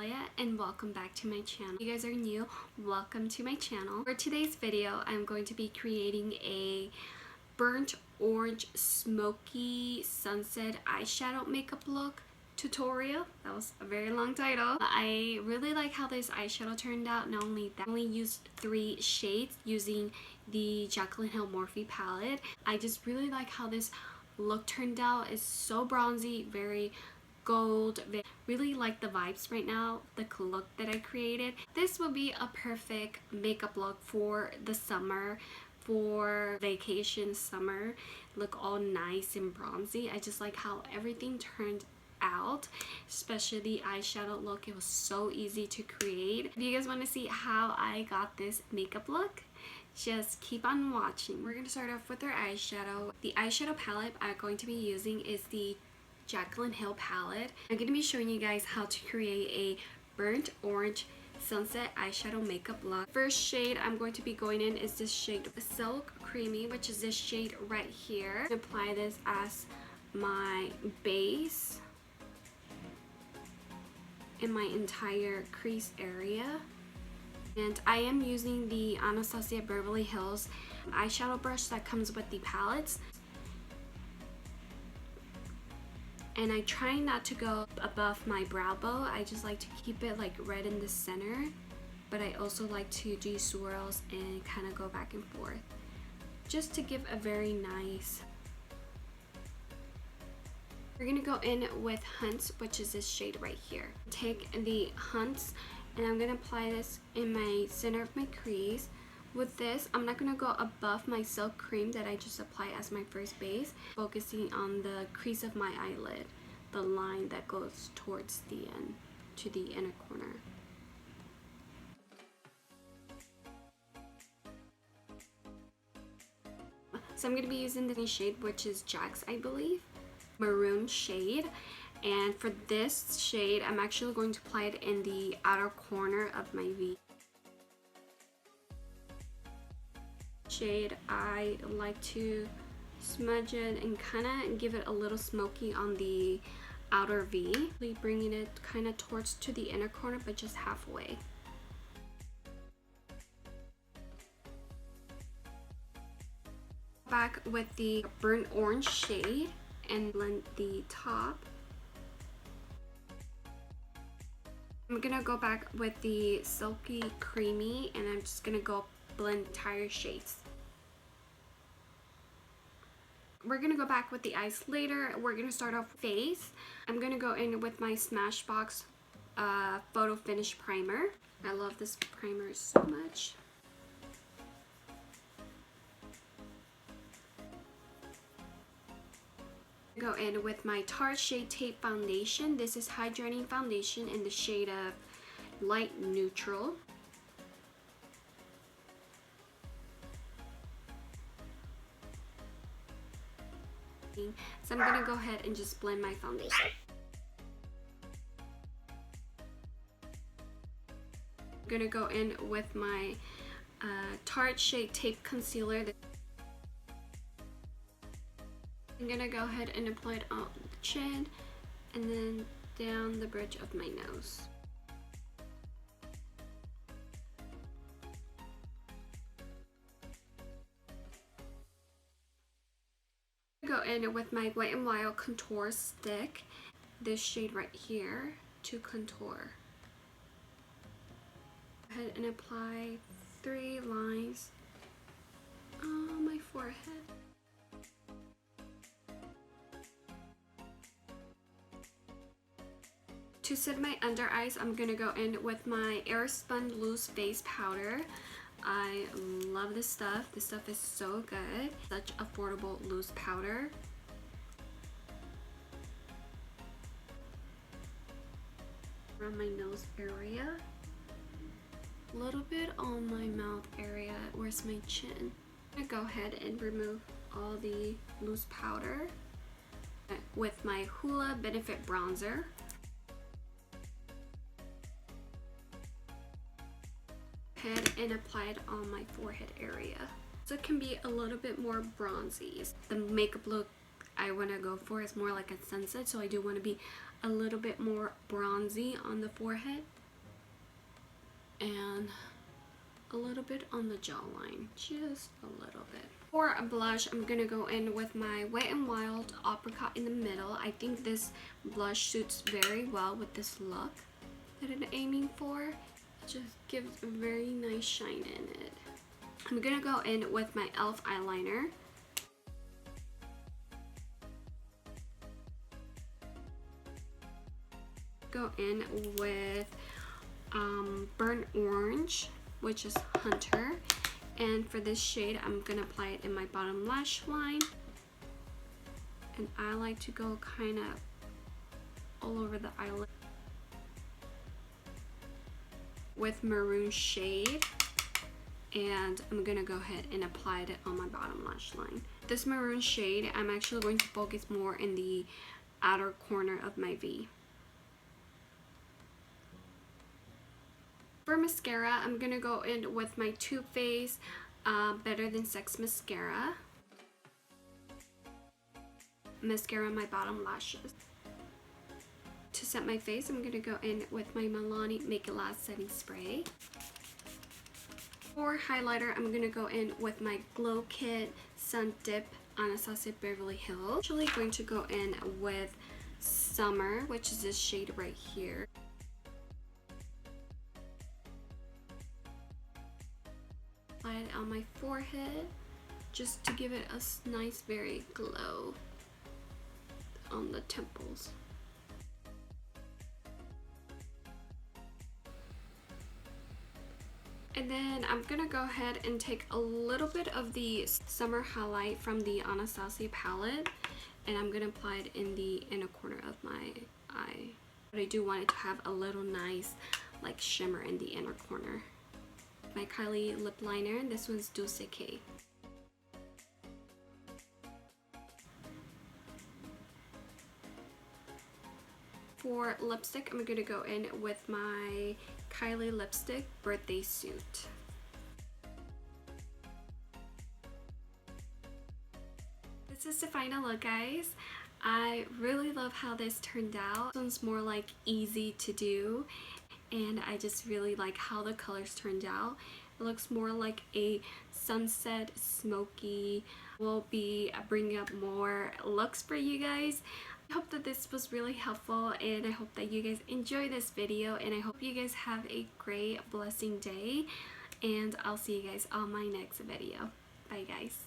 Natalia and welcome back to my channel. If you guys are new, welcome to my channel. For today's video, I'm going to be creating a burnt orange smoky sunset eyeshadow makeup look tutorial. That was a very long title. I really like how this eyeshadow turned out. Not only that, I only used 3 shades using the Jaclyn Hill Morphe palette. I just really like how this look turned out. It's so bronzy, very gold. Really like the vibes right now, the look that I created. This will be a perfect makeup look for the summer, for vacation summer. Look all nice and bronzy. I just like how everything turned out, especially the eyeshadow look. It was so easy to create. If you guys want to see how I got this makeup look, just keep on watching. We're going to start off with our eyeshadow. The eyeshadow palette I'm going to be using is the Jaclyn Hill palette. I'm going to be showing you guys how to create a burnt orange sunset eyeshadow makeup look. First shade I'm going to be going in is this shade Silk Creamy, which is this shade right here. I'm apply this as my base in my entire crease area. And I am using the Anastasia Beverly Hills eyeshadow brush that comes with the palettes. And I try not to go above my brow bone. I just like to keep it like red in the center. But I also like to do swirls and kind of go back and forth, just to give a very nice. We're going to go in with Hunts, which is this shade right here. Take the Hunts and I'm going to apply this in my center of my crease. With this, I'm not going to go above my Silk Cream that I just applied as my first base, focusing on the crease of my eyelid, the line that goes towards the end, to the inner corner. So I'm going to be using the shade, which is Jax, I believe, maroon shade. And for this shade, I'm actually going to apply it in the outer corner of my V. Shade, I like to smudge it and kind of give it a little smoky on the outer V, bringing it kind of towards to the inner corner, but just halfway. Back with the burnt orange shade and blend the top. I'm gonna go back with the Silky Creamy and I'm just gonna go blend entire shades. We're gonna go back with the eyes later. We're gonna start off face. I'm gonna go in with my Smashbox Photo Finish Primer. I love this primer so much. Go in with my Tarte Shade Tape Foundation. This is hydrating foundation in the shade of light neutral. So I'm going to go ahead and just blend my foundation. I'm going to go in with my Tarte Shade Tape Concealer. I'm going to go ahead and apply it on the chin and then down the bridge of my nose. Go in with my Wet n Wild contour stick, this shade right here, to contour. Go ahead and apply 3 lines on my forehead. To set my under eyes, I'm gonna go in with my Airspun loose face powder. I love this stuff. This stuff is so good. Such affordable loose powder. Around my nose area. A little bit on my mouth area. Where's my chin? I'm gonna go ahead and remove all the loose powder with my Hoola Benefit Bronzer. And apply it on my forehead area so it can be a little bit more bronzy. The makeup look I want to go for is more like a sunset, so I do want to be a little bit more bronzy on the forehead and a little bit on the jawline, just a little bit. For a blush, I'm gonna go in with my Wet n Wild Apricot in the middle. I think this blush suits very well with this look that I'm aiming for. It just gives a very nice shine in it. I'm gonna go in with my e.l.f. eyeliner. Go in with burnt orange, which is Hunter, and for this shade I'm gonna apply it in my bottom lash line, and I like to go kind of all over the eyelid with maroon shade, and I'm gonna go ahead and apply it on my bottom lash line. This maroon shade, I'm actually going to focus more in the outer corner of my V. For mascara, I'm gonna go in with my Too Faced Better Than Sex mascara. Mascara on my bottom lashes. To set my face, I'm gonna go in with my Milani Make It Last Setting Spray. For highlighter, I'm gonna go in with my Glow Kit Sundiped Anastasia Beverly Hills. Actually going to go in with Summer, which is this shade right here. Apply it on my forehead just to give it a nice very glow on the temples. And then I'm gonna go ahead and take a little bit of the Summer highlight from the Anastasia palette, and I'm gonna apply it in the inner corner of my eye. But I do want it to have a little nice like shimmer in the inner corner. My Kylie lip liner, and this one's Dolce K. For lipstick, I'm gonna go in with my Kylie lipstick Birthday Suit. This is the final look, guys. I really love how this turned out. This one's more like easy to do, and I just really like how the colors turned out. It looks more like a sunset smoky. We'll be bringing up more looks for you guys. I hope that this was really helpful, and I hope that you guys enjoy this video, and I hope you guys have a great blessing day, and I'll see you guys on my next video. Bye guys.